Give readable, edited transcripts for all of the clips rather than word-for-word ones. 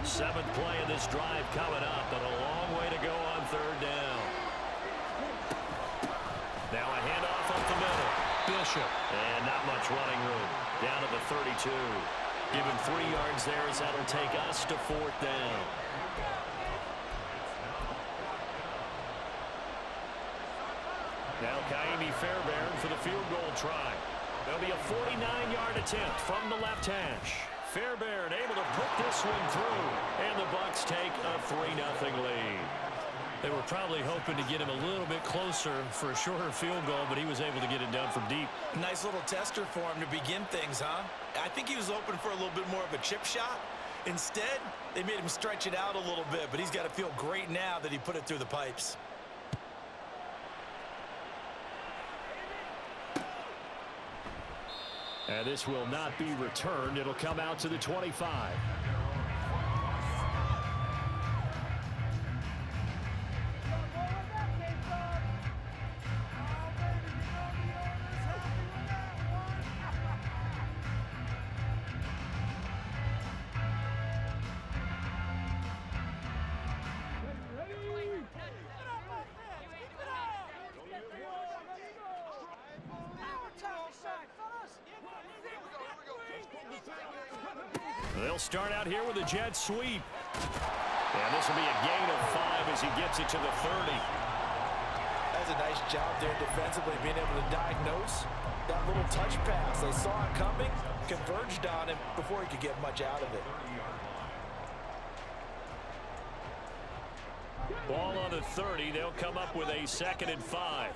Seventh play of this drive coming up, but a long way to go on third down. Now a handoff up the middle. Bishop. And not much running room. Down to the 32. Give him 3 yards there as that'll take us to fourth down. Now Kaimi Fairbairn for the field goal try. There'll be a 49-yard attempt from the left hash. Fairbairn able to put this one through, and the Bucs take a 3-0 lead. They were probably hoping to get him a little bit closer for a shorter field goal, but he was able to get it done from deep. Nice little tester for him to begin things, huh? I think he was open for a little bit more of a chip shot. Instead, they made him stretch it out a little bit, but he's got to feel great now that he put it through the pipes. And this will not be returned. It'll come out to the 25. They'll start out here with a jet sweep. And this will be a gain of 5 as he gets it to the 30. That's a nice job there defensively, being able to diagnose that little touch pass. They saw it coming, converged on him before he could get much out of it. Ball on the 30. They'll come up with a 2nd and 5.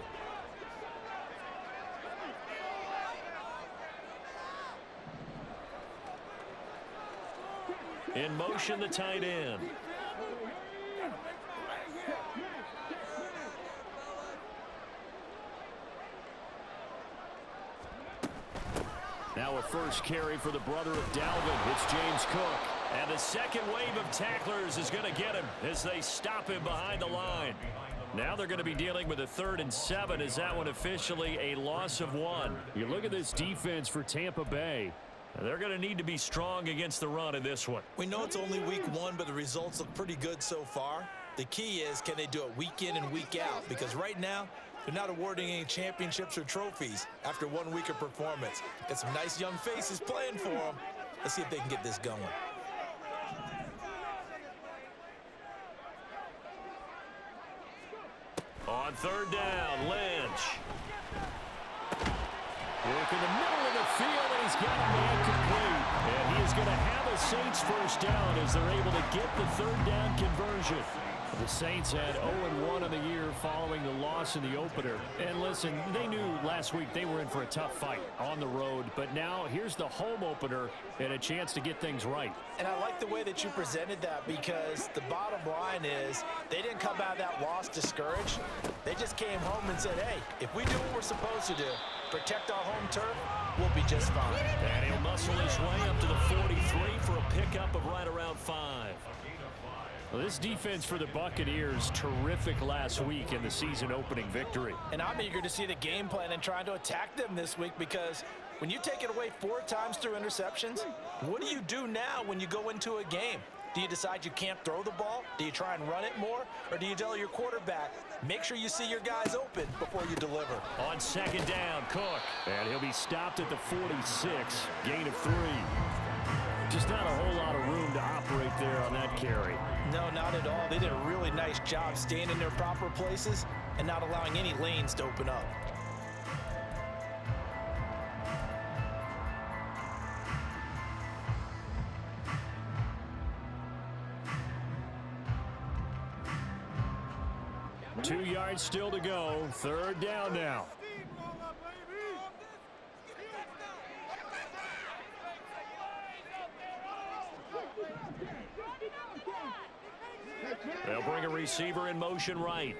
In motion, the tight end. Now a first carry for the brother of Dalvin. It's James Cook. And the second wave of tacklers is going to get him as they stop him behind the line. Now they're going to be dealing with a 3rd and 7 as that one officially a loss of 1. You look at this defense for Tampa Bay. They're going to need to be strong against the run in this one. We know it's only week 1, but the results look pretty good so far. The key is, can they do it week in and week out? Because right now, they're not awarding any championships or trophies after 1 week of performance. Got some nice young faces playing for them. Let's see if they can get this going. On 3rd down, Lynch. Work in the middle of the field, and he's got a man complete. And he is going to have a Saints first down as they're able to get the 3rd down conversion. The Saints had 0-1 in the year following the loss in the opener. And listen, they knew last week they were in for a tough fight on the road. But now here's the home opener and a chance to get things right. And I like the way that you presented that, because the bottom line is they didn't come out of that loss discouraged. They just came home and said, hey, if we do what we're supposed to do, protect our home turf, we'll be just fine. And he'll muscle his way up to the 43 for a pickup of right around 5. Well, this defense for the Buccaneers, terrific last week in the season-opening victory. And I'm eager to see the game plan and trying to attack them this week, because when you take it away 4 times through interceptions, what do you do now when you go into a game? Do you decide you can't throw the ball? Do you try and run it more? Or do you tell your quarterback, make sure you see your guys open before you deliver? On 2nd down, Cook. And he'll be stopped at the 46, gain of 3. Just not a whole lot of room to operate there on that carry. No, not at all. They did a really nice job staying in their proper places and not allowing any lanes to open up. Two yards still to go. 3rd down now. They'll bring a receiver in motion right.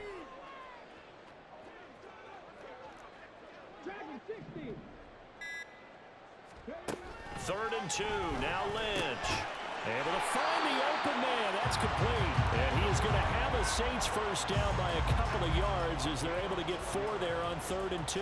Third and 2. Now Lynch. Able to find the open man. That's complete. And he is going to have a Saints first down by a couple of yards as they're able to get 4 there on 3rd and 2.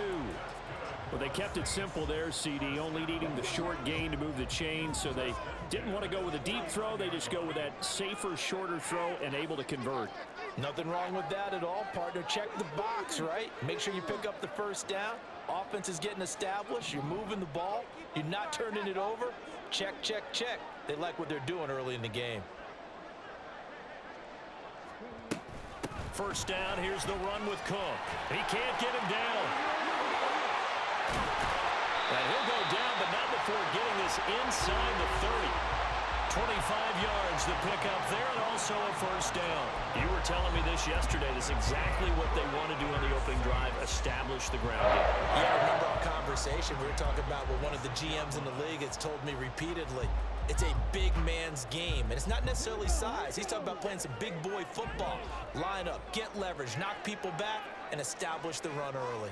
Well, they kept it simple there, CD, only needing the short gain to move the chain, so they didn't want to go with a deep throw. They just go with that safer, shorter throw and able to convert. Nothing wrong with that at all, partner. Check the box, right? Make sure you pick up the first down. Offense is getting established. You're moving the ball. You're not turning it over. Check, check, check. They like what they're doing early in the game. First down, here's the run with Cook. He can't get him down. And he'll go down, but not before getting this inside the 30. 25 yards to pick up there, and also a first down. You were telling me this yesterday. This is exactly what they want to do on the opening drive, establish the ground game. Yeah, I remember our conversation. We were talking about what one of the GMs in the league has told me repeatedly. It's a big man's game, and it's not necessarily size. He's talking about playing some big boy football. Line up, get leverage, knock people back, and establish the run early.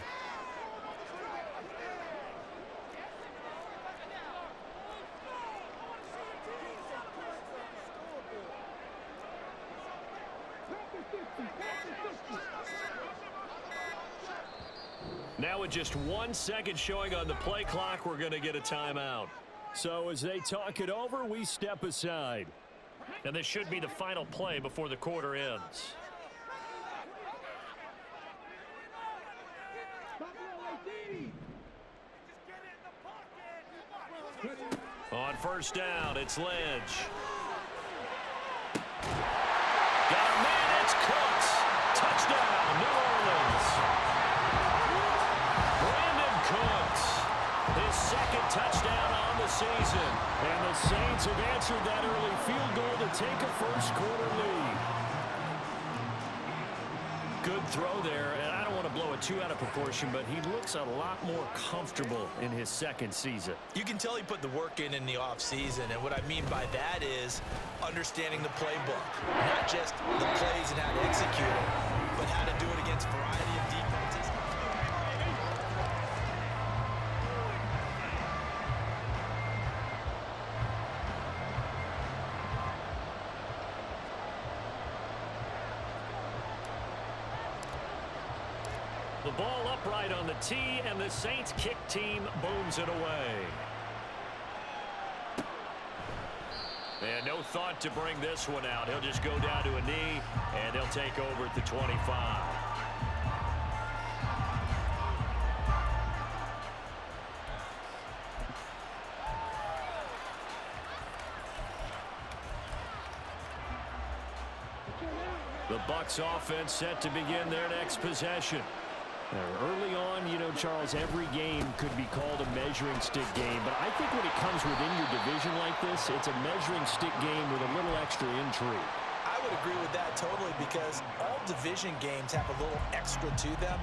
Now with just 1 second showing on the play clock, we're going to get a timeout. So as they talk it over, we step aside. And this should be the final play before the quarter ends. On first down, it's Ledge. Got a man, it's Cooks. Touchdown, New Orleans. Cooks, his second touchdown on the season. And the Saints have answered that early field goal to take a first quarter lead. Good throw there, and I don't want to blow it too out of proportion, but he looks a lot more comfortable in his second season. You can tell he put the work in the offseason, and what I mean by that is understanding the playbook. Not just the plays and how to execute it, but how to do it against a variety of defenses. The ball upright on the tee, and the Saints kick team booms it away. And no thought to bring this one out. He'll just go down to a knee, and they'll take over at the 25. The Bucs offense set to begin their next possession. Early on, you know, Charles, every game could be called a measuring stick game, but I think when it comes within your division like this, it's a measuring stick game with a little extra intrigue. I would agree with that totally, because all division games have a little extra to them.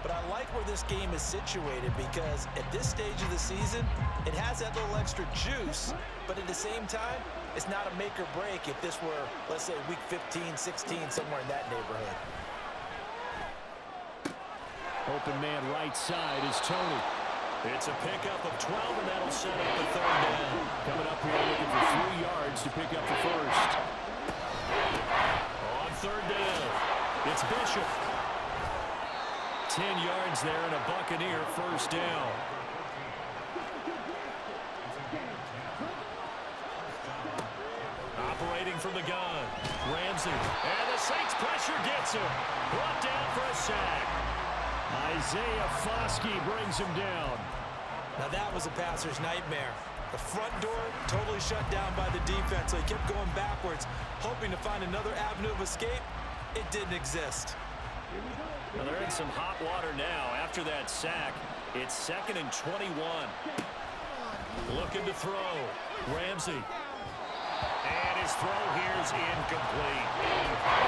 But I like where this game is situated, because at this stage of the season, it has that little extra juice, but at the same time, it's not a make or break if this were, let's say, week 15, 16, somewhere in that neighborhood. Open man right side is Tony. It's a pickup of 12, and that'll set up the third down. Coming up here looking for 3 yards to pick up the first. On third down, it's Bishop. 10 yards there and a Buccaneer first down. Operating from the gun, Ramsey. And the Saints pressure gets him. Brought down for a sack. Isaiah Foskey brings him down. Now that was a passer's nightmare. The front door totally shut down by the defense, so he kept going backwards, hoping to find another avenue of escape. It didn't exist. Well, they're in some hot water now. After that sack, it's 2nd and 21. Looking to throw. Ramsey. And his throw here is incomplete.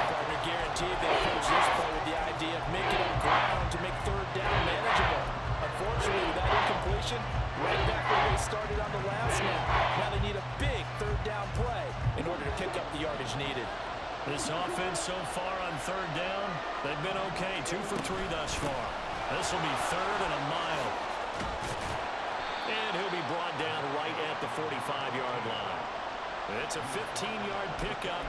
Partner guaranteed they approach this play with the idea of making up ground to make third down manageable. Unfortunately, with that incompletion, right back where they started on the last snap. Now they need a big third down play in order to pick up the yardage needed. This offense so far on third down, they've been okay. 2 for 3 thus far. This will be 3rd and a mile. And he'll be brought down right at the 45-yard line. It's a 15-yard pickup,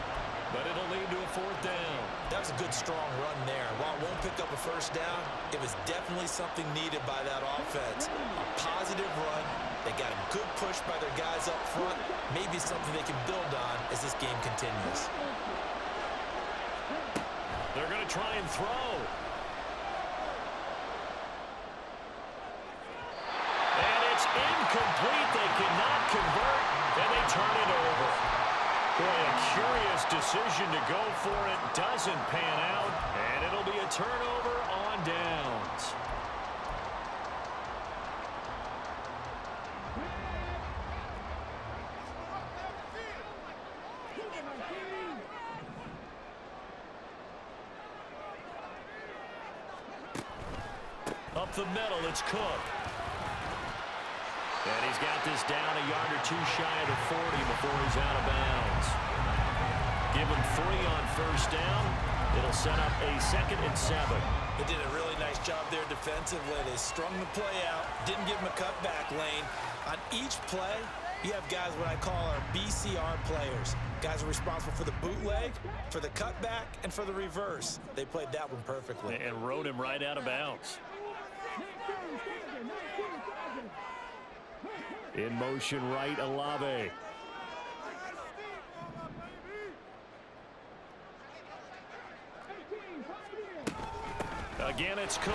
but it'll lead to a 4th down. That was a good, strong run there. While it won't pick up a first down, it was definitely something needed by that offense. A positive run. They got a good push by their guys up front. Maybe something they can build on as this game continues. They're going to try and throw. And it's incomplete. They cannot convert, and they turn it over. Boy, a curious decision to go for it. Doesn't pan out, and it'll be a turnover on downs. Up the middle, it's Cook. And he's got this down a yard or 2 shy of the 40 before he's out of bounds. Give him 3 on first down. It'll set up a 2nd and 7. They did a really nice job there defensively. They strung the play out, didn't give him a cutback lane. On each play, you have guys what I call our BCR players. Guys are responsible for the bootleg, for the cutback, and for the reverse. They played that one perfectly. And rode him right out of bounds. In motion right, Olave. Again, it's Cook.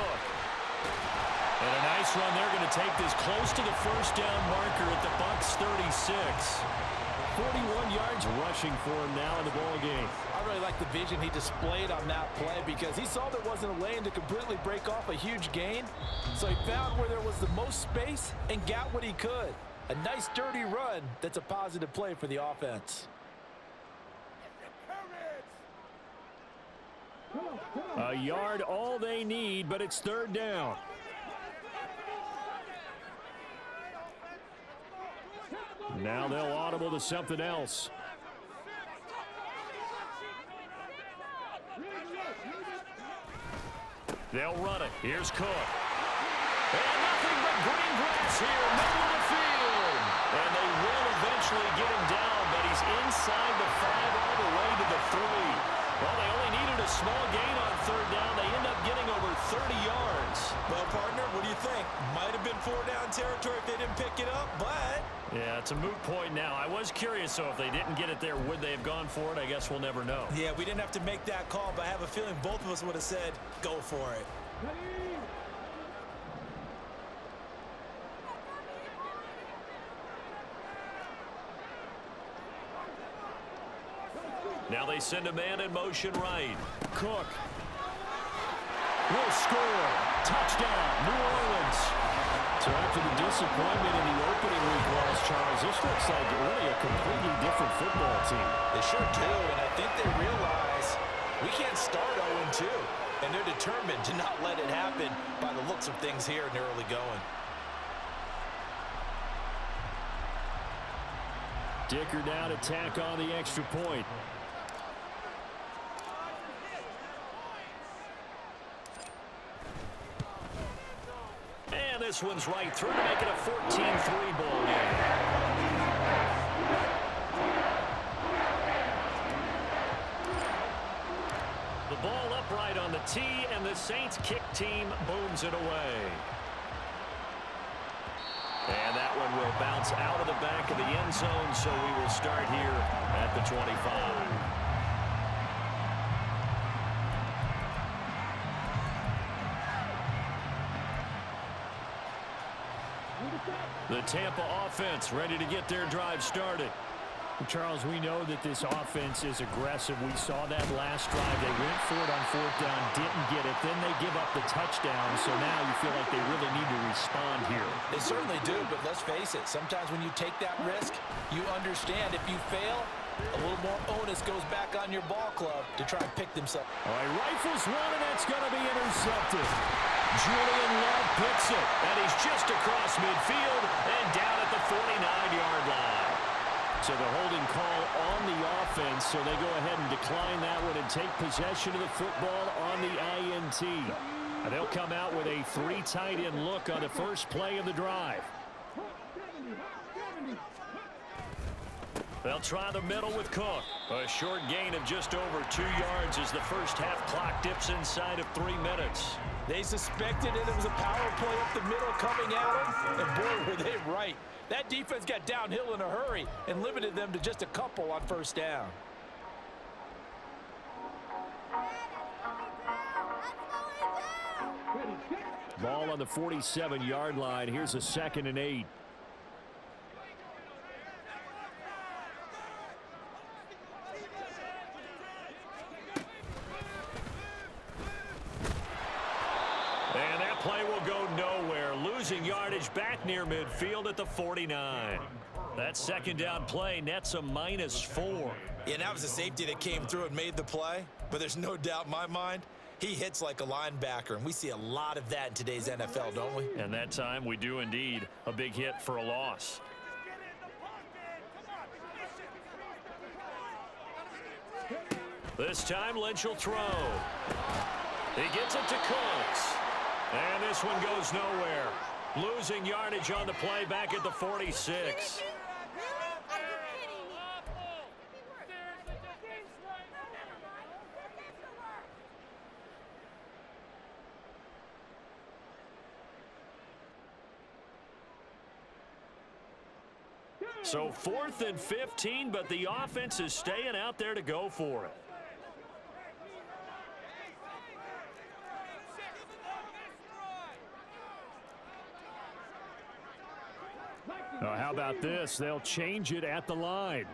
And a nice run. They're going to take this close to the first down marker at the Bucs 36. 41 yards rushing for him now in the ball game. I really like the vision he displayed on that play because he saw there wasn't a lane to completely break off a huge gain. So he found where there was the most space and got what he could. A nice dirty run that's a positive play for the offense. A yard all they need, but it's 3rd down. Now they'll audible to something else. They'll run it. Here's Cook. And nothing but green grass here, middle of the field. And they will eventually get him down, but he's inside the 5 all the way to the 3. Well, they only needed a small gain on 3rd down. They end up getting over 30 yards. Well, partner, what do you think? Might have been 4-down territory if they didn't pick it up, but... Yeah, it's a moot point now. I was curious, so if they didn't get it there, would they have gone for it? I guess we'll never know. Yeah, we didn't have to make that call, but I have a feeling both of us would have said, go for it. Now they send a man in motion right. Cook will score. Touchdown, New Orleans. So after the disappointment in the opening week loss, Charles, this looks like really a completely different football team. They sure do, and I think they realize we can't start 0-2, and they're determined to not let it happen by the looks of things here in the early going. Dicker down to tack on the extra point. And this one's right through to make it a 14-3 ball game. The ball upright on the tee, and the Saints kick team booms it away. And that one will bounce out of the back of the end zone, so we will start here at the 25. The Tampa offense ready to get their drive started. Charles, we know that this offense is aggressive. We saw that last drive. They went for it on 4th down, didn't get it. Then they give up the touchdown. So now you feel like they really need to respond here. They certainly do, but let's face it. Sometimes when you take that risk, you understand if you fail, a little more onus goes back on your ball club to try and pick themselves. All right, rifles one, and that's going to be intercepted. Julian Love picks it, and he's just across midfield and down at the 49-yard line. So the holding call on the offense, so they go ahead and decline that one and take possession of the football on the INT. And they'll come out with a 3 tight end look on the first play of the drive. They'll try the middle with Cook. A short gain of just over 2 yards as the first half clock dips inside of 3 minutes. They suspected it was a power play up the middle coming at them, and boy, were they right. That defense got downhill in a hurry and limited them to just a couple on first down. Ball on the 47-yard line. Here's a 2nd and 8. And that play will go nowhere. Losing yardage back near midfield at the 49. That 2nd down play nets a -4. Yeah, that was a safety that came through and made the play, but there's no doubt in my mind, he hits like a linebacker, and we see a lot of that in today's NFL, don't we? And that time we do indeed. A big hit for a loss. This time Lynch will throw. He gets it to Cooks. And this one goes nowhere. Losing yardage on the play back at the 46. So 4th and 15, but the offense is staying out there to go for it. How about this? They'll change it at the line.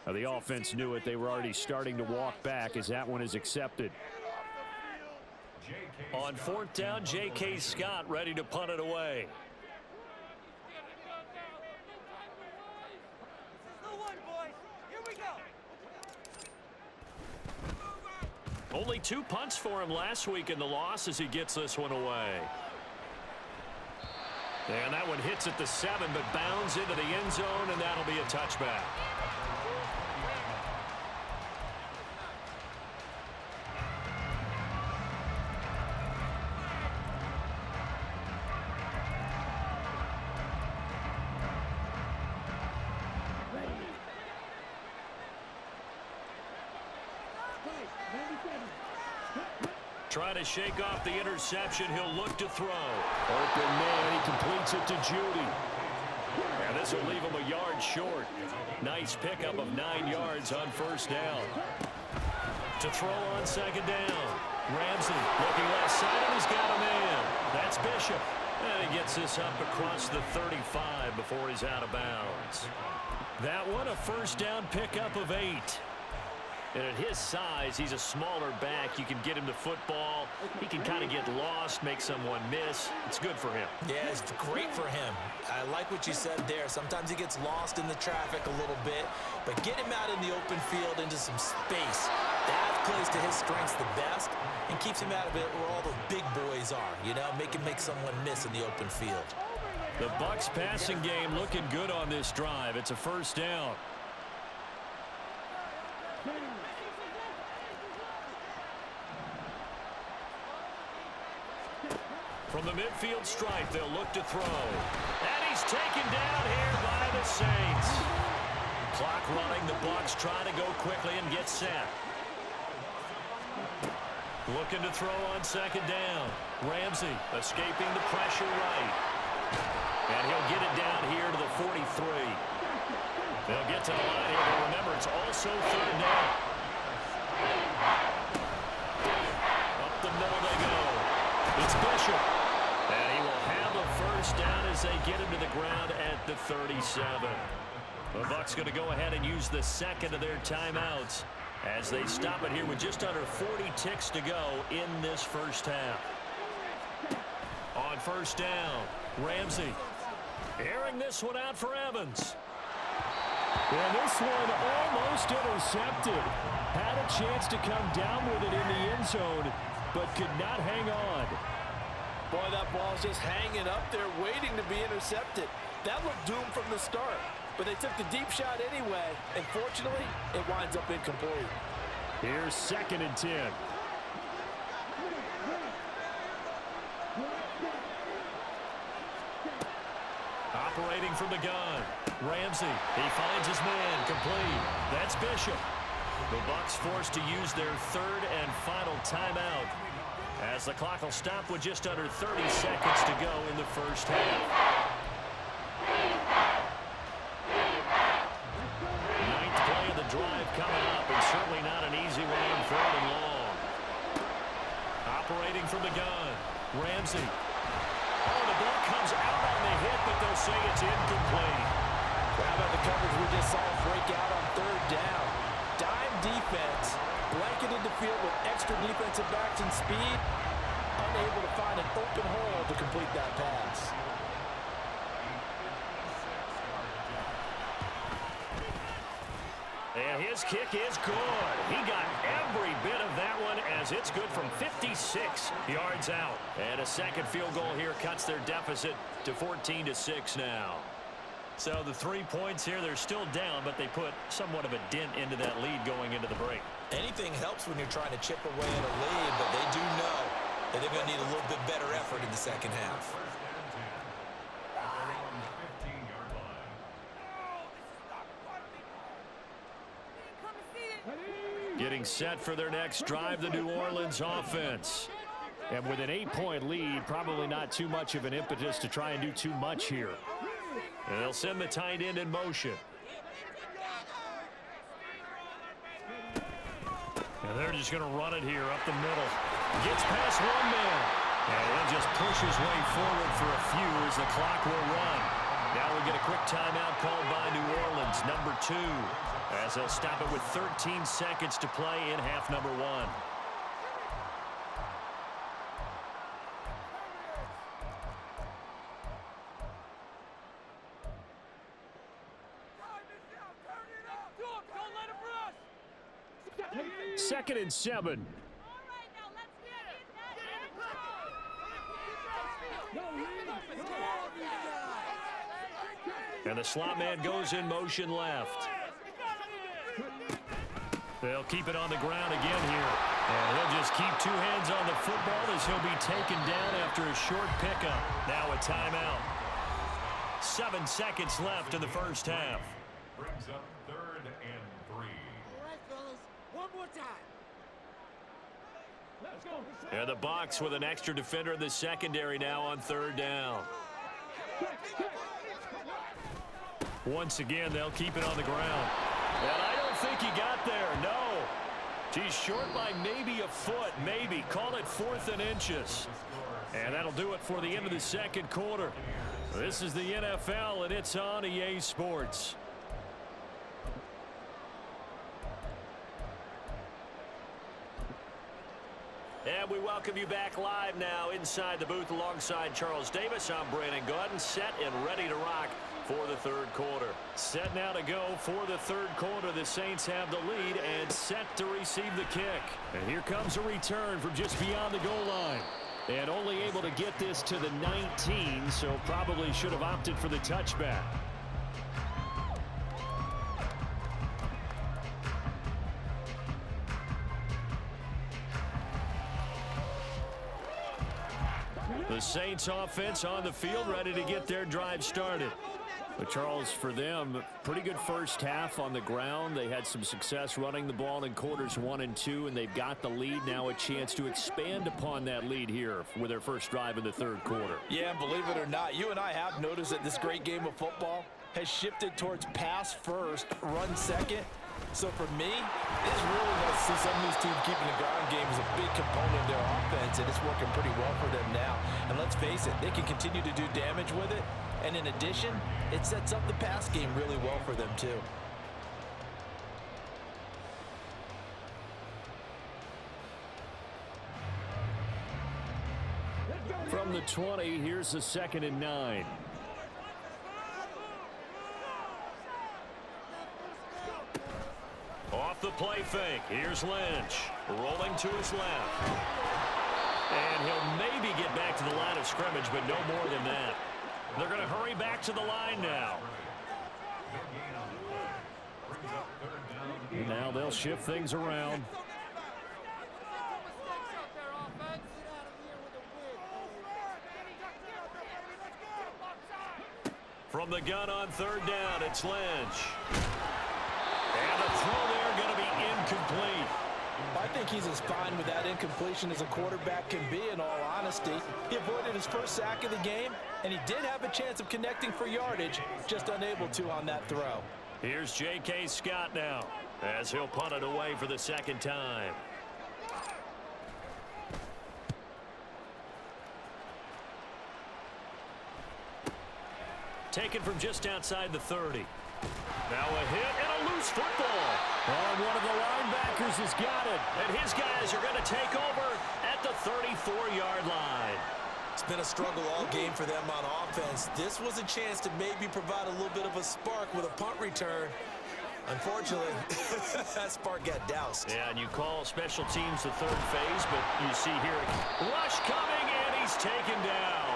The offense knew it. They were already starting to walk back as that one is accepted. On 4th down, J.K. Scott ready to punt it away. Only 2 punts for him last week in the loss as he gets this one away. And that one hits at the 7, but bounds into the end zone, and that'll be a touchback. Trying to shake off the interception. He'll look to throw. Open man. He completes it to Judy. And this will leave him a yard short. Nice pickup of 9 yards on first down. To throw on 2nd down. Ramsey looking left side, and he's got a man. That's Bishop. And he gets this up across the 35 before he's out of bounds. That one, a first down pickup of 8. And at his size, he's a smaller back. You can get him to football. He can kind of get lost, make someone miss. It's good for him. Yeah, it's great for him. I like what you said there. Sometimes he gets lost in the traffic a little bit, but get him out in the open field into some space. That plays to his strengths the best and keeps him out of it where all the big boys are, you know, make him make someone miss in the open field. The Bucs passing game looking good on this drive. It's a first down. From the midfield stripe, they'll look to throw. And he's taken down here by the Saints. Clock running. The Bucs try to go quickly and get set. Looking to throw on 2nd down. Ramsey escaping the pressure right. And he'll get it down here to the 43. They'll get to the line here, but remember, it's also 3rd down. Up the middle they go. It's Bishop. And he will have a first down as they get him to the ground at the 37. The Bucs going to go ahead and use the 2nd of their timeouts as they stop it here with just under 40 ticks to go in this first half. On first down, Ramsey airing this one out for Evans. And this one almost intercepted. Had a chance to come down with it in the end zone, but could not hang on. Boy, that ball's just hanging up there waiting to be intercepted. That looked doomed from the start. but they took the deep shot anyway, and fortunately, it winds up incomplete. Here's 2nd and 10. Operating from the gun. Ramsey, he finds his man, complete. That's Bishop. The Bucs forced to use their 3rd and final timeout, as the clock will stop with just under 30 seconds to go in the first half. 9th play of the drive coming up, and certainly not an easy one on 3rd and long. Operating from the gun. Ramsey. Oh, the ball comes out on the hit, but they'll say it's incomplete. How about the coverage we just saw break out on 3rd down? Dime defense, blanketed the field with extra defensive backs and speed, unable to find an open hole to complete that pass. And his kick is good. He got every bit of that one, as it's good from 56 yards out. And a second field goal here cuts their deficit to 14-6 now. So the 3 points here, they're still down, but they put somewhat of a dent into that lead going into the break. Anything helps when you're trying to chip away at a lead, but they do know that they're going to need a little bit better effort in the second half. Getting set for their next drive, the New Orleans offense. And with an 8-point lead, probably not too much of an impetus to try and do too much here. And they'll send the tight end in motion. And they're just going to run it here up the middle. Gets past one man. And he'll just push his way forward for a few as the clock will run. Now we get a quick timeout called by New Orleans, number 2. As they'll stop it with 13 seconds to play in half number 1. Second and 7. And the slot man goes in motion left. They'll keep it on the ground again here. And he'll just keep 2 hands on the football as he'll be taken down after a short pickup. Now a timeout. 7 seconds left in the first half. Brings up 3rd and 3. All right, fellas. One more time. Let's go. And the Bucs with an extra defender in the secondary now on 3rd down. Once again, they'll keep it on the ground. And I don't think he got there, no. He's short by maybe a foot, maybe. Call it 4th and inches. And that'll do it for the end of the second quarter. This is the NFL, and it's on EA Sports. And we welcome you back live now inside the booth alongside Charles Davis. I'm Brandon Gordon, set and ready to rock for the 3rd quarter. Set now to go for the 3rd quarter. The Saints have the lead and set to receive the kick. And here comes a return from just beyond the goal line. And only able to get this to the 19, so probably should have opted for the touchback. The Saints offense on the field, ready to get their drive started. But Charles, for them, pretty good first half on the ground. They had some success running the ball in quarters 1 and 2, and they've got the lead now, a chance to expand upon that lead here with their first drive in the 3rd quarter. Yeah, and believe it or not, you and I have noticed that this great game of football has shifted towards pass first, run second. So for me, it's really nice to see some of these teams keeping the ground game as a big component of their offense, and it's working pretty well for them now. And let's face it, they can continue to do damage with it. And in addition, it sets up the pass game really well for them, too. From the 20, here's the 2nd and 9. Off the play fake. Here's Lynch. Rolling to his left. And he'll maybe get back to the line of scrimmage, but no more than that. They're going to hurry back to the line now. Now they'll shift things around. From the gun on third down, it's Lynch. And the throw there going to be incomplete. I think he's as fine with that incompletion as a quarterback can be, in all honesty. He avoided his first sack of the game, and he did have a chance of connecting for yardage, just unable to on that throw. Here's J.K. Scott now, as he'll punt it away for the second time. Taken from just outside the 30. Now a hit and a loose football. And one of the linebackers has got it. And his guys are going to take over at the 34-yard line. It's been a struggle all game for them on offense. This was a chance to maybe provide a little bit of a spark with a punt return. Unfortunately, that spark got doused. Yeah, and you call special teams the third phase, but you see here, rush coming, and he's taken down.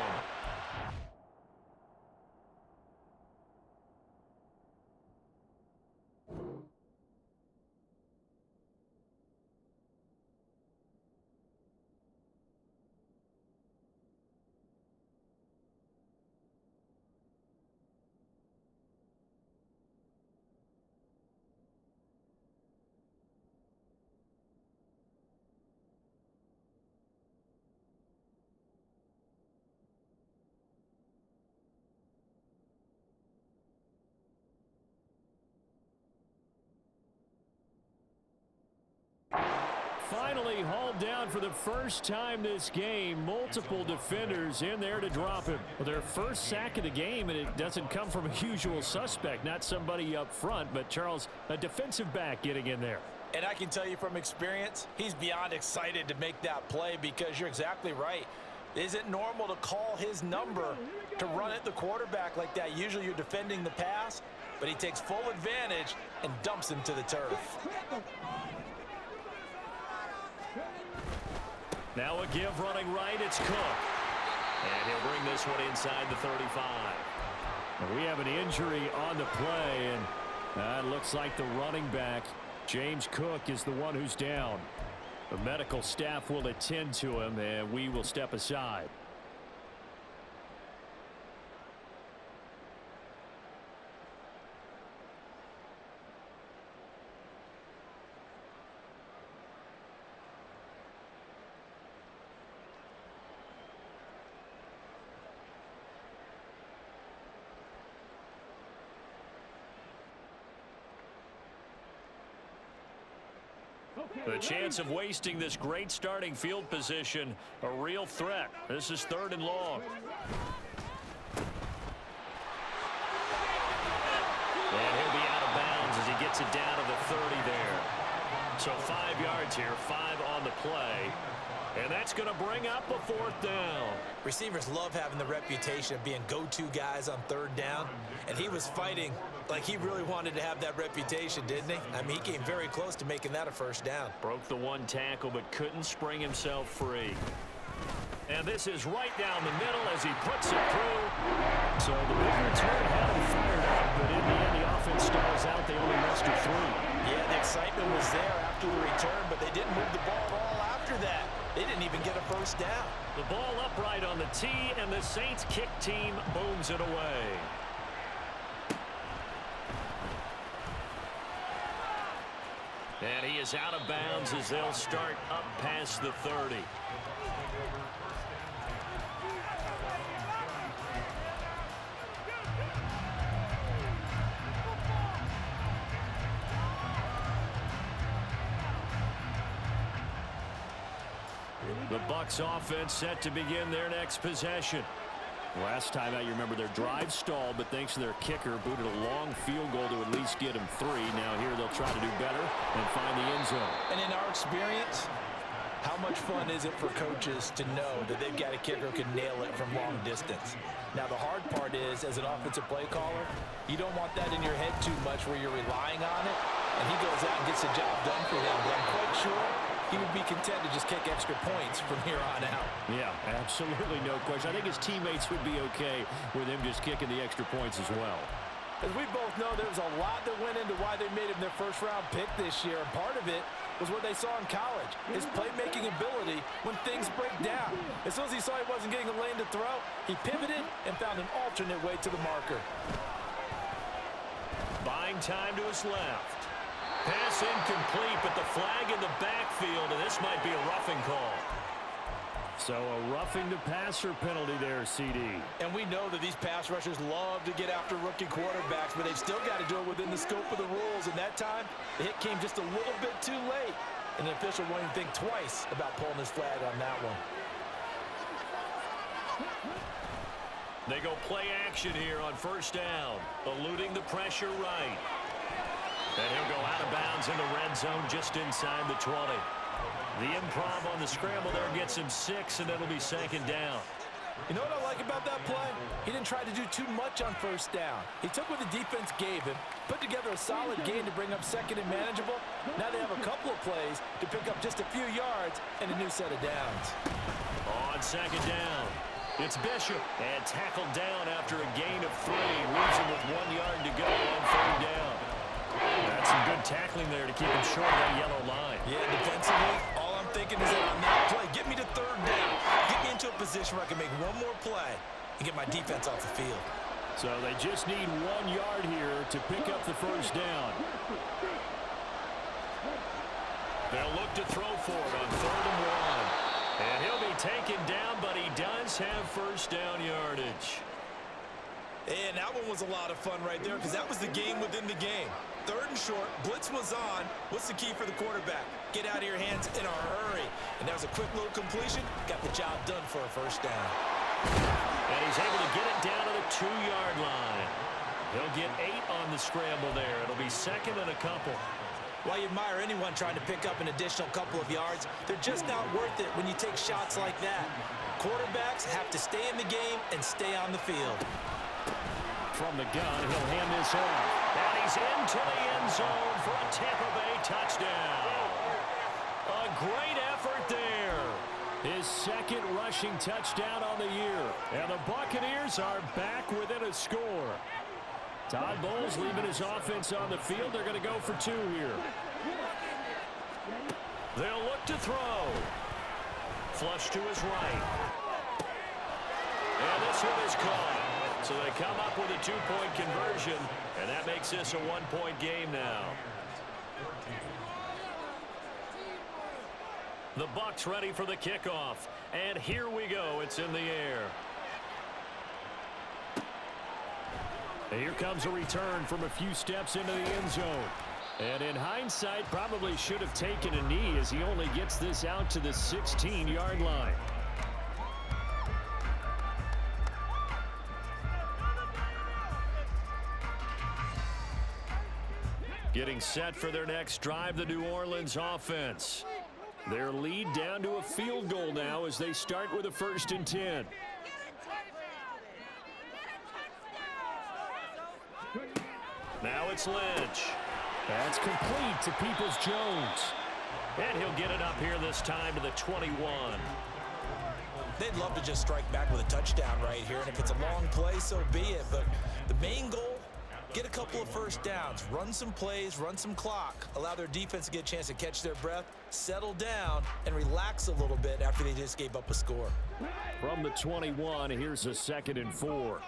Finally hauled down for the first time this game. Multiple defenders in there to drop him. Well, their first sack of the game, and it doesn't come from a usual suspect. Not somebody up front, but Charles, a defensive back getting in there. And I can tell you from experience, he's beyond excited to make that play because you're exactly right. Is it normal to call his number to run at the quarterback like that? Usually you're defending the pass, but he takes full advantage and dumps him to the turf. Now a give running right, it's Cook. And he'll bring this one inside the 35. And we have an injury on the play, and it looks like the running back, James Cook, is the one who's down. The medical staff will attend to him, and we will step aside. The chance of wasting this great starting field position, a real threat. This is 3rd and long. And he'll be out of bounds as he gets it down to the 30 there. So 5 yards here, 5 on the play. And that's going to bring up a 4th down. Receivers love having the reputation of being go-to guys on 3rd down. And he was fighting like he really wanted to have that reputation, didn't he? I mean, he came very close to making that a 1st down. Broke the one tackle, but couldn't spring himself free. And this is right down the middle as he puts it through. So the big return had him fired up, but in the end, the offense stalls out. They only mustered 3. Yeah, the excitement was there after the return, but they didn't move the ball at all after that. They didn't even get a 1st down. The ball upright on the tee, and the Saints kick team booms it away. And he is out of bounds as they'll start up past the 30. The Bucs offense set to begin their next possession. Last time out, you remember their drive stalled, but thanks to their kicker, booted a long field goal to at least get him 3. Now here they'll try to do better and find the end zone. And in our experience, how much fun is it for coaches to know that they've got a kicker who can nail it from long distance? Now the hard part is, as an offensive play caller, you don't want that in your head too much where you're relying on it, and he goes out and gets the job done for them. But I'm quite sure he would be content to just kick extra points from here on out. Yeah, absolutely no question. I think his teammates would be okay with him just kicking the extra points as well. As we both know, there was a lot that went into why they made him their first-round pick this year. And part of it was what they saw in college, his playmaking ability when things break down. As soon as he saw he wasn't getting a lane to throw, he pivoted and found an alternate way to the marker. Buying time to his left. Pass incomplete, but the flag in the backfield, and this might be a roughing call. So a roughing the passer penalty there, CD. And we know that these pass rushers love to get after rookie quarterbacks, but they've still got to do it within the scope of the rules. And that time, the hit came just a little bit too late. And the official won't even think twice about pulling his flag on that one. They go play action here on first down, eluding the pressure right. And he'll go out of bounds in the red zone just inside the 20. The improv on the scramble there gets him 6, and it'll be second down. You know what I like about that play? He didn't try to do too much on first down. He took what the defense gave him, put together a solid gain to bring up second and manageable. Now they have a couple of plays to pick up just a few yards and a new set of downs. On second down, it's Bishop, and tackled down after a gain of 3. Leaves him with 1 yard to go on third down. That's some good tackling there to keep him short of that yellow line. Yeah, defensively, all I'm thinking is that on that play, get me to third down. Get me into a position where I can make one more play and get my defense off the field. So they just need 1 yard here to pick up the first down. They'll look to throw for it on 3rd and 1. And he'll be taken down, but he does have first down yardage. And that one was a lot of fun right there because that was the game within the game. 3rd and short, blitz was on. What's the key for the quarterback? Get out of your hands in a hurry. And that was a quick little completion. Got the job done for a first down. And he's able to get it down to the 2-yard line. He'll get 8 on the scramble there. It'll be second and a couple. While you admire anyone trying to pick up an additional couple of yards, they're just not worth it when you take shots like that. Quarterbacks have to stay in the game and stay on the field. From the gun, he'll hand this off. And he's into the end zone for a Tampa Bay touchdown. A great effort there. His second rushing touchdown on the year. And the Buccaneers are back within a score. Todd Bowles leaving his offense on the field. They're going to go for 2 here. They'll look to throw. Flush to his right. And this one is caught. So they come up with a 2-point conversion, and that makes this a 1-point game now. The Bucs ready for the kickoff, and here we go. It's in the air. And here comes a return from a few steps into the end zone. And in hindsight, probably should have taken a knee as he only gets this out to the 16-yard line. Getting set for their next drive, the New Orleans offense. Their lead down to a field goal now as they start with a 1st and 10. Now it's Lynch. That's complete to Peoples-Jones. And he'll get it up here this time to the 21. They'd love to just strike back with a touchdown right here, and if it's a long play, so be it. But the main goal, get a couple of first downs, run some plays, run some clock, allow their defense to get a chance to catch their breath, settle down, and relax a little bit after they just gave up a score. From the 21, here's a 2nd and 4.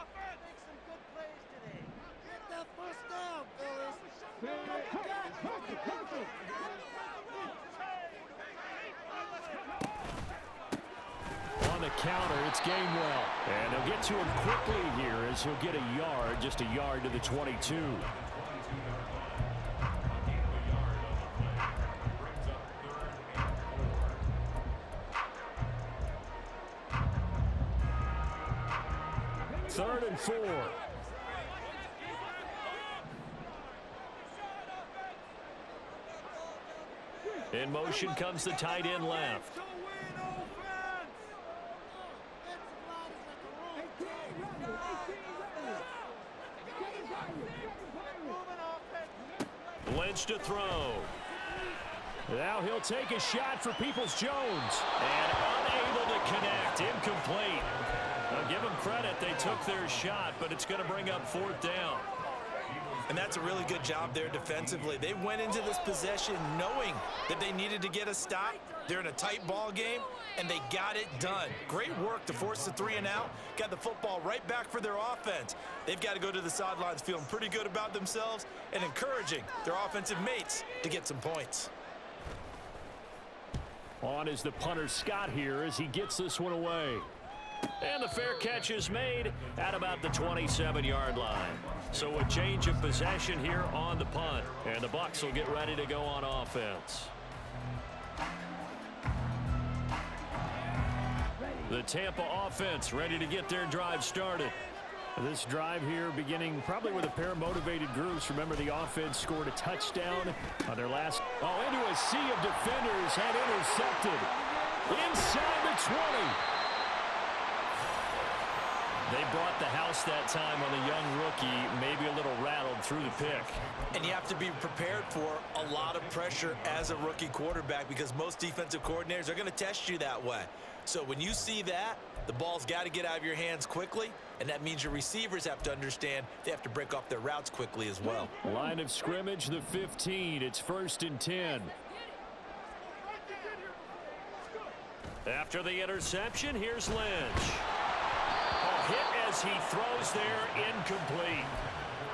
On the counter, it's Gainwell. And they'll get to him quickly here as he'll get a yard, just a yard to the 22. Third and 4. In motion comes the tight end left. Lynch to throw. Now he'll take a shot for Peoples-Jones. And unable to connect. Incomplete. Now give them credit. They took their shot, but it's going to bring up 4th down. And that's a really good job there defensively. They went into this possession knowing that they needed to get a stop. They're in a tight ball game, and they got it done. Great work to force the 3 and out. Got the football right back for their offense. They've got to go to the sidelines feeling pretty good about themselves and encouraging their offensive mates to get some points. On is the punter Scott here as he gets this one away. And the fair catch is made at about the 27-yard line. So a change of possession here on the punt. And the Bucs will get ready to go on offense. The Tampa offense ready to get their drive started. This drive here beginning probably with a pair of motivated groups. Remember, the offense scored a touchdown on their last. Oh, into a sea of defenders and intercepted inside the 20. They brought the house that time on the young rookie, maybe a little rattled through the pick. And you have to be prepared for a lot of pressure as a rookie quarterback because most defensive coordinators are going to test you that way. So when you see that, the ball's got to get out of your hands quickly, and that means your receivers have to understand they have to break off their routes quickly as well. Line of scrimmage, the 15. It's 1st and 10. After the interception, here's Lynch. Hit as he throws there, incomplete.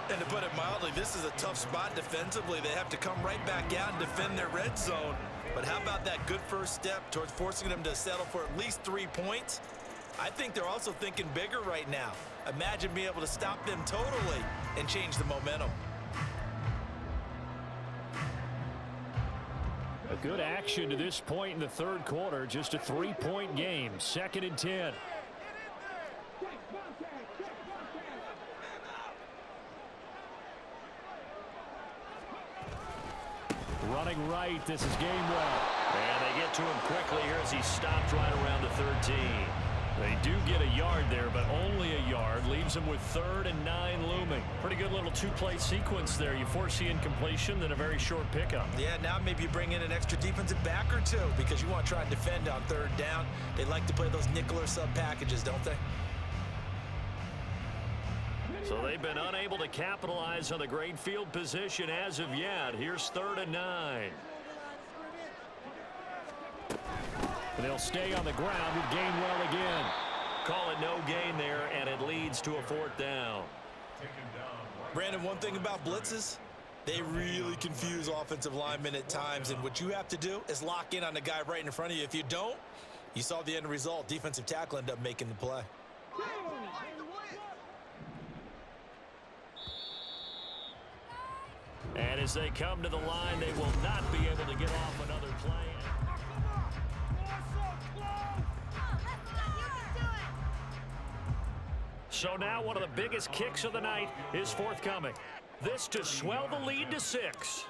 And to put it mildly, this is a tough spot defensively. They have to come right back out and defend their red zone. But how about that good first step towards forcing them to settle for at least 3 points? I think they're also thinking bigger right now. Imagine being able to stop them totally and change the momentum. A good action to this point in the 3rd quarter. Just a 3-point game. 2nd and 10. Running right, this is Gainwell. And they get to him quickly here as he stopped right around the 13. They do get a yard there, but only a yard. Leaves them with 3rd and 9 looming. Pretty good little 2-play sequence there. You force the incompletion, then a very short pickup. Yeah, now maybe you bring in an extra defensive back or 2 because you want to try and defend on 3rd down. They like to play those nickel or sub packages, don't they? So they've been unable to capitalize on the great field position as of yet. Here's 3rd and 9. They'll stay on the ground with Gainwell again. Call it no gain there, and it leads to a 4th down. Brandon, one thing about blitzes, they really confuse offensive linemen at times, and what you have to do is lock in on the guy right in front of you. If you don't, you saw the end result. Defensive tackle ended up making the play. And as they come to the line, they will not be able to get off another play. So now one of the biggest kicks of the night is forthcoming. This to swell the lead to 6.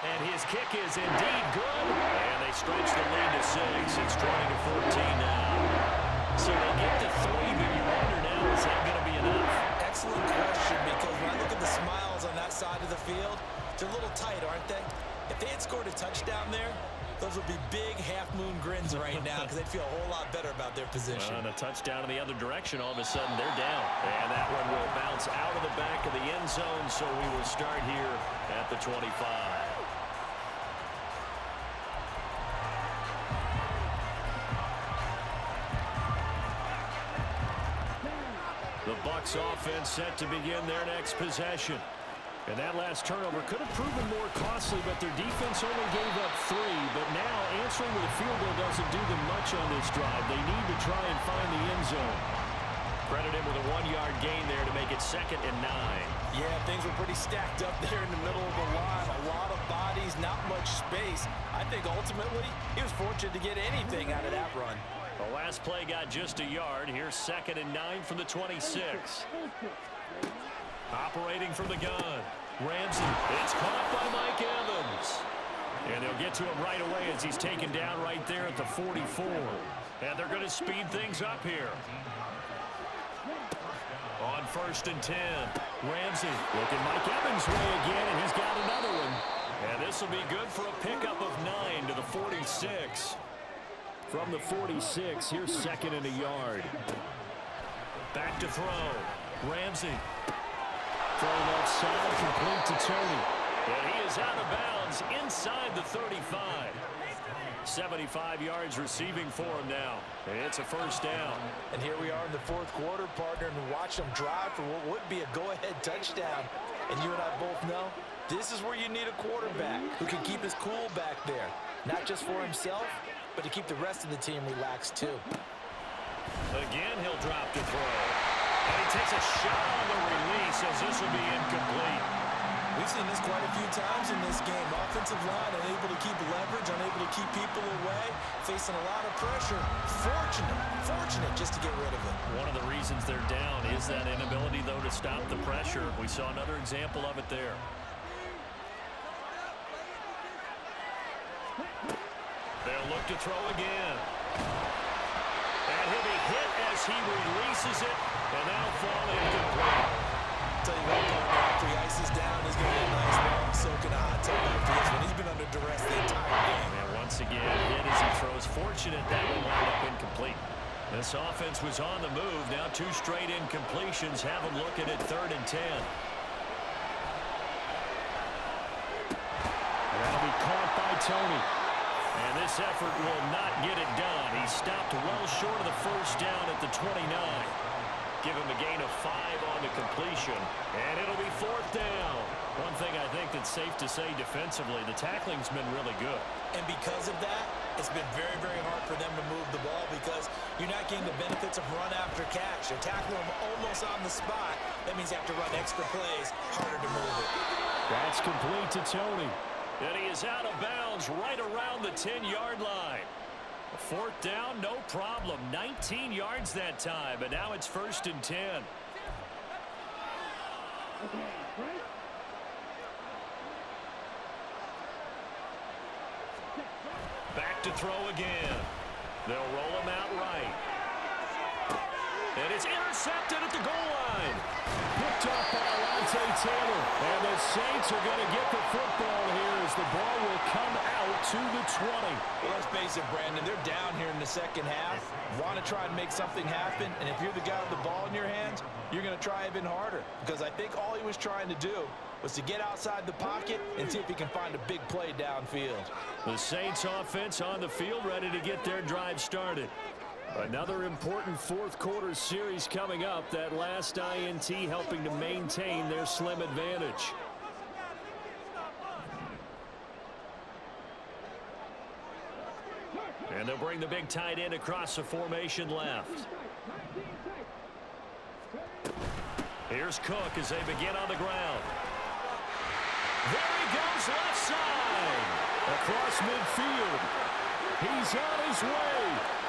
And his kick is indeed good. And they stretch the lead to 6. It's 20-14 now. So they get to 3, but you wonder now, is that going to be enough? Excellent question, because when I look at the smiles on that side of the field, they're a little tight, aren't they? If they had scored a touchdown there, those would be big half-moon grins right now because they'd feel a whole lot better about their position. And a touchdown in the other direction, all of a sudden they're down. And that one will bounce out of the back of the end zone, so we will start here at the 25. The Bucs offense set to begin their next possession. And that last turnover could have proven more costly, but their defense only gave up 3. But now answering with a field goal doesn't do them much on this drive. They need to try and find the end zone. Credit him with a 1-yard gain there to make it 2nd and 9. Yeah, things were pretty stacked up there in the middle of the line. A lot of bodies, not much space. I think ultimately he was fortunate to get anything out of that run. The last play got just a yard. Here's 2nd and 9 from the 26. Operating from the gun. Ramsey. It's caught by Mike Evans. And they'll get to him right away as he's taken down right there at the 44. And they're going to speed things up here. On 1st and 10. Ramsey looking Mike Evans' way again, and he's got another one. And this will be good for a pickup of 9 to the 46. From the 46, here's 2nd and a yard. Back to throw. Ramsey. Throw left side, complete to Tony. And he is out of bounds inside the 35. 75 yards receiving for him now. And it's a first down. And here we are in the fourth quarter, partner, and watch them drive for what would be a go-ahead touchdown. And you and I both know this is where you need a quarterback who can keep his cool back there. Not just for himself, but to keep the rest of the team relaxed too. Again, he'll drop to throw. And he takes a shot on the release as this will be incomplete. We've seen this quite a few times in this game. Offensive line unable to keep leverage, unable to keep people away, facing a lot of pressure. Fortunate just to get rid of it. One of the reasons they're down is that inability, though, to stop the pressure. We saw another example of it there. They'll look to throw again. And he'll be hit as he releases it, and that'll fall incomplete. Tell you what, after he ices down, he's going to get a nice long soak in a hot tub after this one. He's been under duress the entire game. And once again, hit as he throws. Fortunate that will wind up incomplete. This offense was on the move. Now 2 straight incompletions have them looking at 3rd and 10. That'll be caught by Tony. And this effort will not get it done. He stopped well short of the first down at the 29. Give him a gain of 5 on the completion. And it'll be 4th down. One thing I think that's safe to say defensively, the tackling's been really good. And because of that, it's been very, very hard for them to move the ball because you're not getting the benefits of run after catch. You're tackling them almost on the spot. That means you have to run extra plays, harder to move it. That's complete to Tony. And he is out of bounds right around the 10-yard line. 4th down, no problem. 19 yards that time, and now it's 1st and 10. Back to throw again. They'll roll him out right. And it's intercepted at the goal line. Picked off by Alontae Taylor. And the Saints are going to get the football here as the ball will come out to the 20. Well, let's face it, Brandon. They're down here in the second half. Want to try and make something happen. And if you're the guy with the ball in your hands, you're going to try even harder. Because I think all he was trying to do was to get outside the pocket and see if he can find a big play downfield. The Saints offense on the field ready to get their drive started. Another important fourth quarter series coming up. That last INT helping to maintain their slim advantage. And they'll bring the big tight end across the formation left. Here's Cook as they begin on the ground. There he goes left side. Across midfield. He's on his way.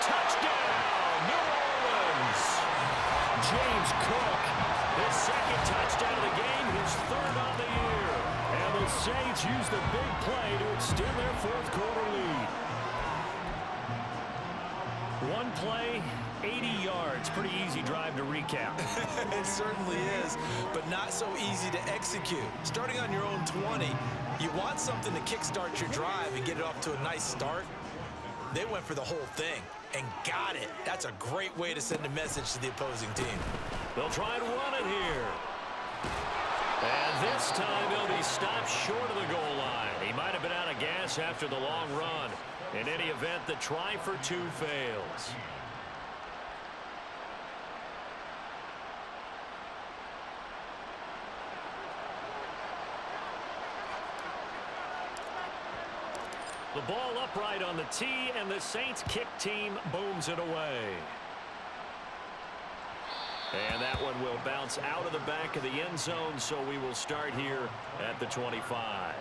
Touchdown, New Orleans. James Cook, his second touchdown of the game, his 3rd on the year. And the Saints use the big play to extend their fourth quarter lead. One play, 80 yards. Pretty easy drive to recap. It certainly is, but not so easy to execute. Starting on your own 20, you want something to kickstart your drive and get it off to a nice start. They went for the whole thing and got it. That's a great way to send a message to the opposing team. They'll try and run it here. And this time he'll be stopped short of the goal line. He might have been out of gas after the long run. In any event, the try for 2 fails. The ball upright on the tee, and the Saints kick team booms it away. And that one will bounce out of the back of the end zone, so we will start here at the 25.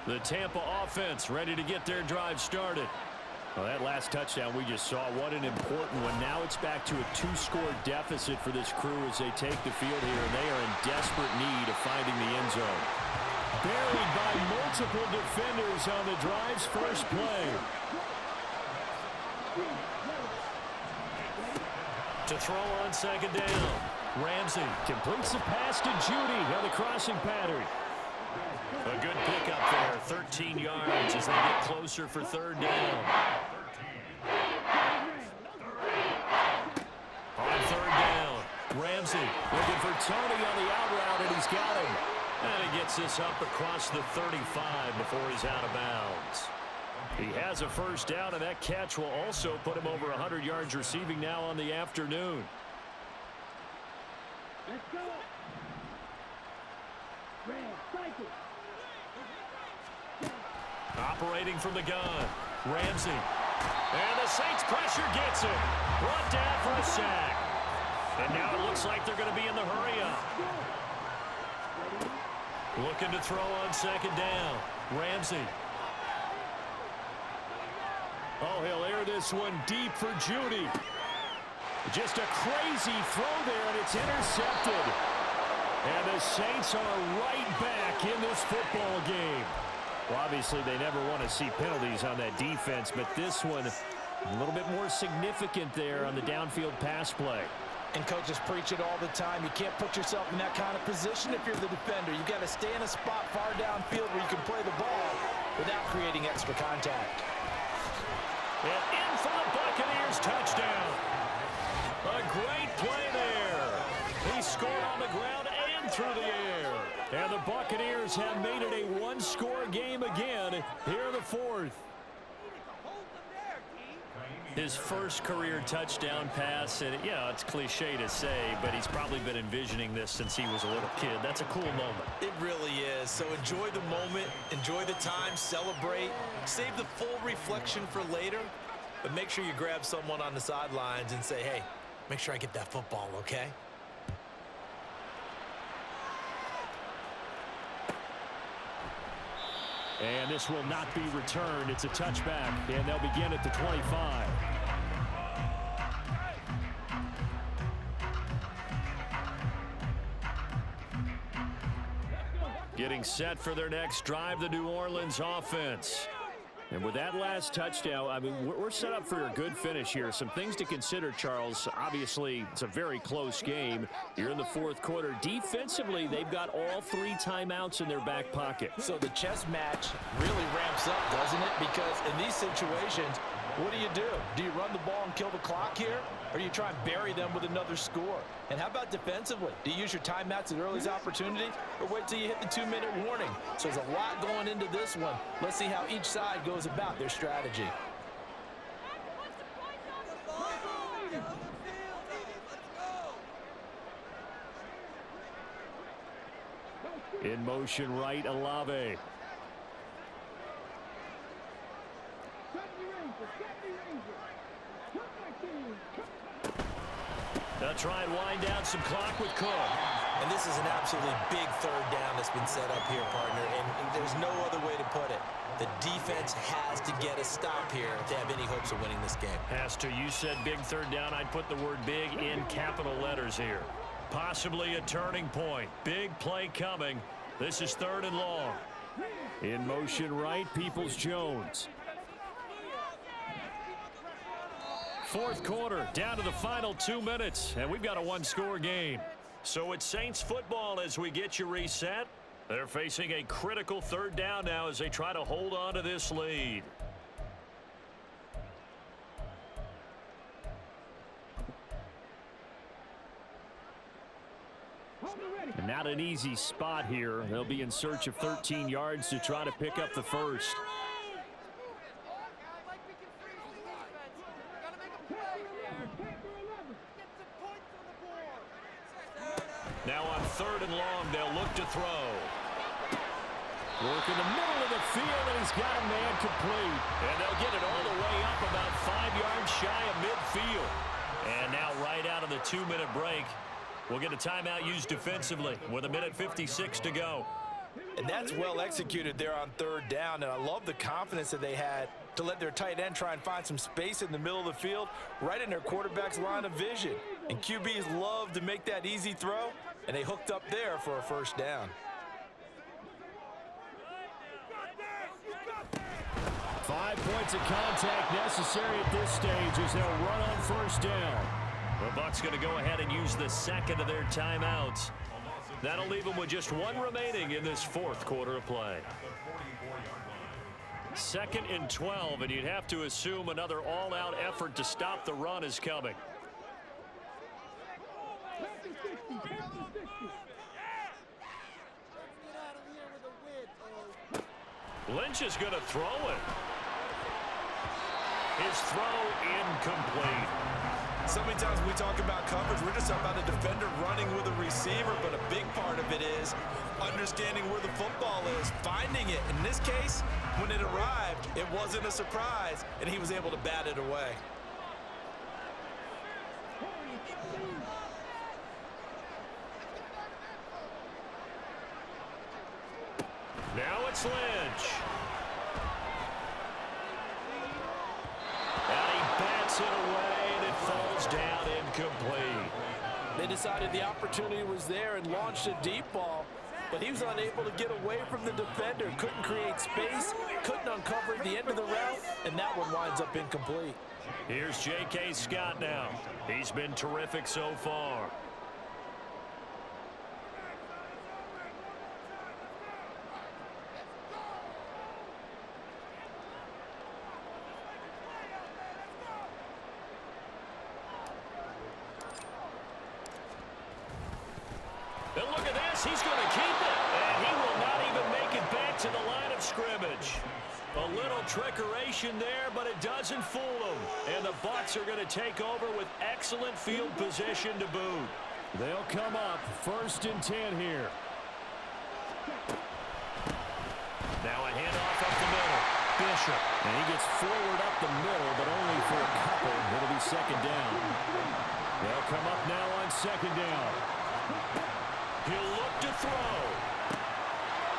The Tampa offense ready to get their drive started. Well, that last touchdown we just saw, what an important one. Now it's back to a 2-score deficit for this crew as they take the field here, and they are in desperate need of finding the end zone. Buried by multiple defenders on the drive's first play. To throw on 2nd down. Ramsey completes the pass to Judy on the crossing pattern. A good good pickup there. 13 yards as they get closer for third down. On third down, Ramsey looking for Tony on the out route, and he's got him. And he gets this up across the 35 before he's out of bounds. He has a first down, and that catch will also put him over 100 yards receiving now on the afternoon. Let's go. Operating from the gun, Ramsey. And the Saints pressure gets him. Brought down for a sack. And now it looks like they're going to be in the hurry-up. Looking to throw on second down. Ramsey. Oh, he'll air this one deep for Judy. Just a crazy throw there, and it's intercepted. And the Saints are right back in this football game. Well, obviously, they never want to see penalties on that defense, but this one a little bit more significant there on the downfield pass play. And coaches preach it all the time. You can't put yourself in that kind of position if you're the defender. You've got to stay in a spot far downfield where you can play the ball without creating extra contact. And in for the Buccaneers touchdown. A great play there. He scored on the ground and through the air. And the Buccaneers have made it a one-score game again here in the fourth. His first career touchdown pass, and it's cliche to say, but he's probably been envisioning this since he was a little kid. That's a cool moment. It really is. So enjoy the moment, enjoy the time, celebrate, save the full reflection for later, but make sure you grab someone on the sidelines and say, hey, make sure I get that football, okay? And this will not be returned. It's a touchback, and they'll begin at the 25. Getting set for their next drive, the New Orleans offense. And with that last touchdown, I mean, we're set up for a good finish here. Some things to consider, Charles. Obviously, it's a very close game. You're in the fourth quarter. Defensively, they've got all 3 timeouts in their back pocket. So the chess match really ramps up, doesn't it? Because in these situations, what do? Do you run the ball and kill the clock here? Or do you try and bury them with another score? And how about defensively? Do you use your timeouts at earliest opportunity? Or wait till you hit the 2-minute warning? So there's a lot going into this one. Let's see how each side goes about their strategy. In motion right, Olave. They'll try and wind down some clock with Cook. And this is an absolutely big third down that's been set up here, partner, and there's no other way to put it. The defense has to get a stop here if they have any hopes of winning this game. Has to. You said big third down. I'd put the word big in capital letters here. Possibly a turning point. Big play coming. This is 3rd and long. In motion right, Peoples-Jones. Fourth quarter, down to the final 2 minutes, and we've got a one-score game. So it's Saints football as we get you reset. They're facing a critical third down now as they try to hold on to this lead. And not an easy spot here. They'll be in search of 13 yards to try to pick up the first. Now on 3rd and long, they'll look to throw. Work in the middle of the field, and he's got a man complete. And they'll get it all the way up about 5 yards shy of midfield. And now right out of the 2-minute break, we'll get a timeout used defensively with 1:56 to go. And that's well executed there on 3rd down, and I love the confidence that they had to let their tight end try and find some space in the middle of the field, right in their quarterback's line of vision. And QBs love to make that easy throw, and they hooked up there for a first down. 5 points of contact necessary at this stage as they'll run on first down. The Bucs going to go ahead and use the second of their timeouts. That'll leave them with just one remaining in this fourth quarter of play. 2nd and 12, and you'd have to assume another all-out effort to stop the run is coming. Lynch is going to throw it. His throw incomplete. So many times when we talk about coverage, we're just talking about a defender running with a receiver, but a big part of it is understanding where the football is, finding it. In this case, when it arrived, it wasn't a surprise, and he was able to bat it away. Now it's Lynch. And he bats it away, and it falls down incomplete. They decided the opportunity was there and launched a deep ball, but he was unable to get away from the defender. Couldn't create space, couldn't uncover the end of the route, and that one winds up incomplete. Here's J.K. Scott now. He's been terrific so far. And look at this, he's going to keep it. And he will not even make it back to the line of scrimmage. A little trickeration there, but it doesn't fool him. And the Bucs are going to take over with excellent field position to boot. They'll come up 1st and 10 here. Now a handoff up the middle. Bishop. And he gets forward up the middle, but only for a couple. It'll be 2nd down. They'll come up now on 2nd down. He'll look to throw.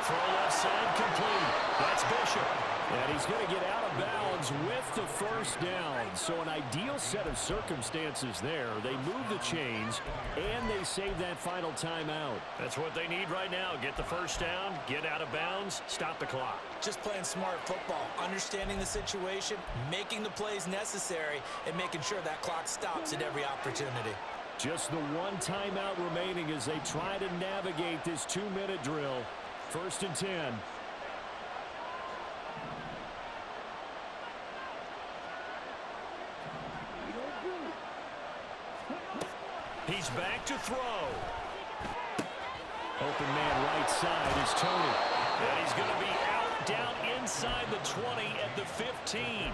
Throw left side complete. That's Bishop. And he's going to get out of bounds with the 1st down. So an ideal set of circumstances there. They move the chains, and they save that final timeout. That's what they need right now. Get the 1st down, get out of bounds, stop the clock. Just playing smart football, understanding the situation, making the plays necessary, and making sure that clock stops at every opportunity. Just the one timeout remaining as they try to navigate this 2-minute drill. 1st and 10. He's back to throw. Open man right side is Tony. And he's going to be out down inside the 20 at the 15.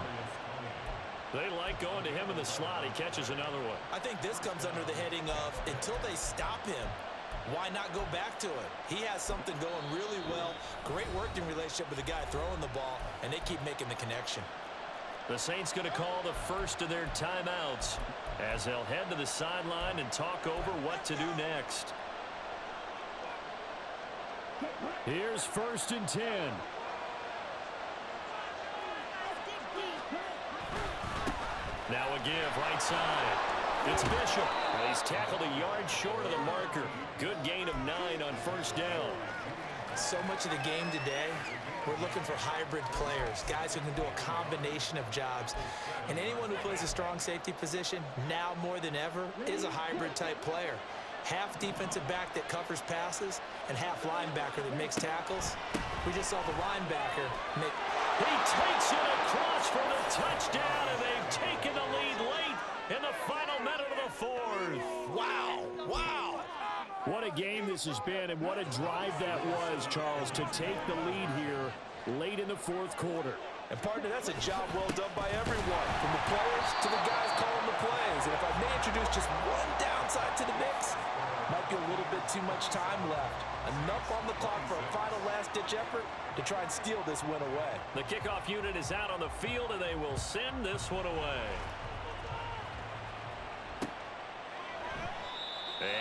They like going to him in the slot. He catches another one. I think this comes under the heading of until they stop him, why not go back to it? He has something going really well. Great working relationship with the guy throwing the ball, and they keep making the connection. The Saints going to call the first of their timeouts as they'll head to the sideline and talk over what to do next. Here's 1st and 10. Now a give right side. It's Bishop. Well, he's tackled a yard short of the marker. Good gain of 9 on 1st down. So much of the game today, we're looking for hybrid players, guys who can do a combination of jobs. And anyone who plays a strong safety position, now more than ever, is a hybrid type player. Half defensive back that covers passes and half linebacker that makes tackles. We just saw the linebacker make... He takes it across for the touchdown, and they've taken the lead late in the final minute of the 4th. Wow, wow. What a game this has been, and what a drive that was, Charles, to take the lead here late in the 4th quarter. And partner, that's a job well done by everyone, from the players to the guys calling the plays. And if I may introduce just one downside to the mix, might be a little bit too much time left. Enough on the clock for a final last-ditch effort to try and steal this win away. The kickoff unit is out on the field, and they will send this one away.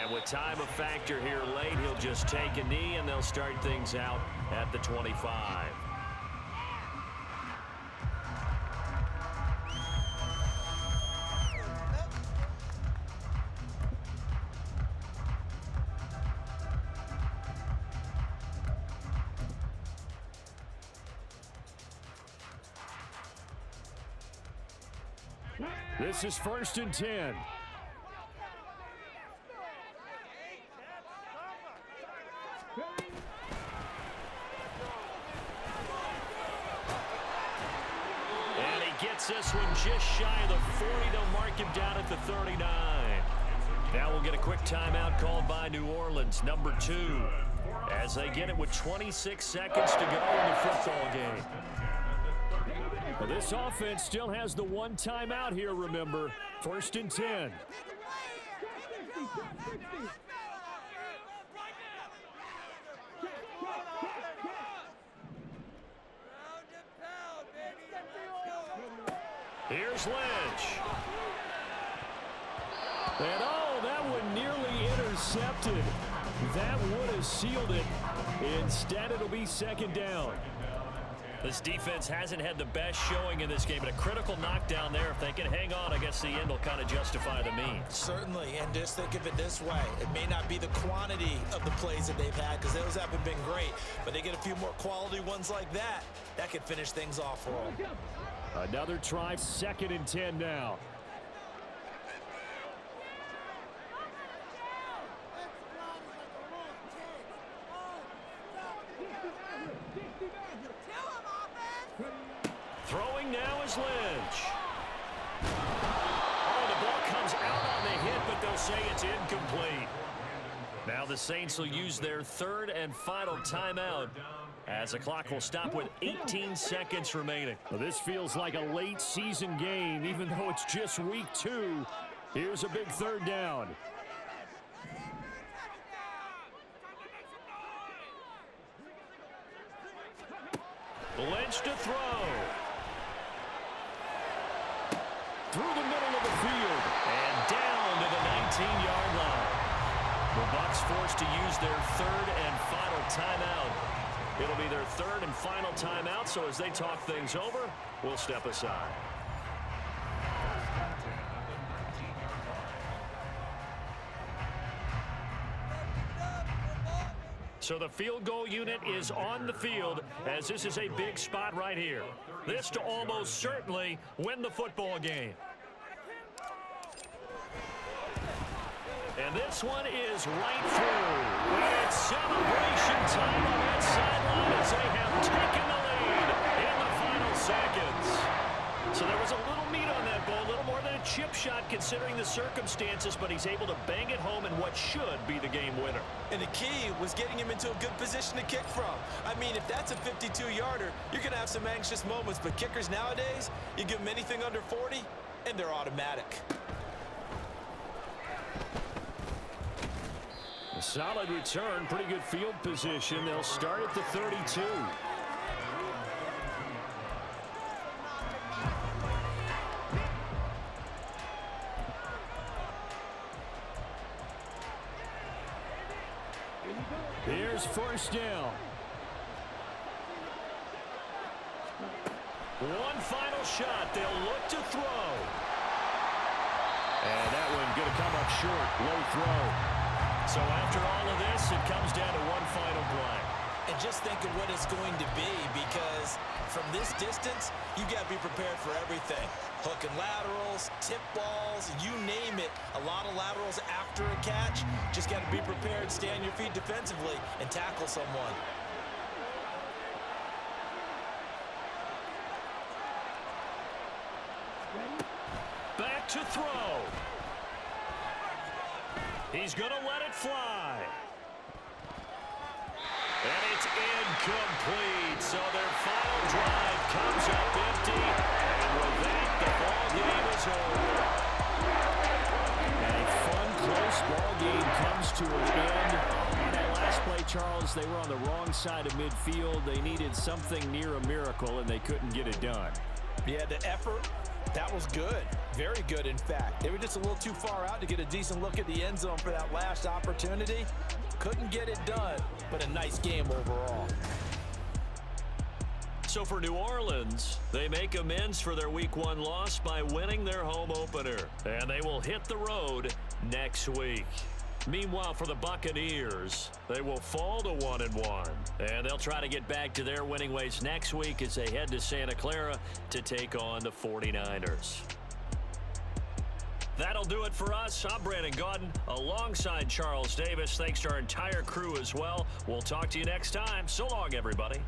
And with time a factor here late, he'll just take a knee, and they'll start things out at the 25. This is 1st and 10. the 40. They'll mark him down at the 39. Now we'll get a quick timeout called by New Orleans, number 2, as they get it with 26 seconds to go in the football game. Well, this offense still has the one timeout here, remember. 1st and 10. Here's Lynch. And oh, that one nearly intercepted. That would have sealed it. Instead, it'll be 2nd down. This defense hasn't had the best showing in this game, but a critical knockdown there. If they can hang on, I guess the end will kind of justify the means. Certainly, and just think of it this way. It may not be the quantity of the plays that they've had, because those haven't been great, but they get a few more quality ones like that. That could finish things off for them. Another try, 2nd and 10 now. Throwing now is Lynch. Oh, the ball comes out on the hit, but they'll say it's incomplete. Now the Saints will use their 3rd and final timeout, as the clock will stop with 18 seconds remaining. Well, this feels like a late season game, even though it's just week 2. Here's a big 3rd down. Lynch to throw. Through the middle of the field. And down to the 19-yard line. The Bucs forced to use their 3rd and final timeout. It'll be their 3rd and final timeout, so as they talk things over, we'll step aside. So the field goal unit is on the field, as this is a big spot right here. This to almost certainly win the football game. And this one is right through. It's celebration time on that sideline as they have taken the lead in the final seconds. So there was a little meat on that ball, a little more than a chip shot considering the circumstances, but he's able to bang it home in what should be the game winner. And the key was getting him into a good position to kick from. I mean, if that's a 52-yarder, you're going to have some anxious moments, but kickers nowadays, you give them anything under 40, and they're automatic. A solid return, pretty good field position. They'll start at the 32. Here's 1st down. One final shot. They'll look to throw. And that one going to come up short. Low throw. So after all of this, it comes down to one final play. And just think of what it's going to be, because from this distance, you got to be prepared for everything. Hook and laterals, tip balls, you name it. A lot of laterals after a catch. Just got to be prepared, stay on your feet defensively, and tackle someone. Back to throw. He's going to let it fly. And it's incomplete. So their final drive comes up empty. And with that, the ball game is over. And a fun, close ball game comes to an end. On that last play, Charles, they were on the wrong side of midfield. They needed something near a miracle, and they couldn't get it done. Yeah, the effort, that was good. Very good, in fact. They were just a little too far out to get a decent look at the end zone for that last opportunity. Couldn't get it done, but a nice game overall. So for New Orleans, they make amends for their Week 1 loss by winning their home opener. And they will hit the road next week. Meanwhile, for the Buccaneers, they will fall to 1-1. And they'll try to get back to their winning ways next week as they head to Santa Clara to take on the 49ers. That'll do it for us. I'm Brandon Gaudin alongside Charles Davis. Thanks to our entire crew as well. We'll talk to you next time. So long, everybody.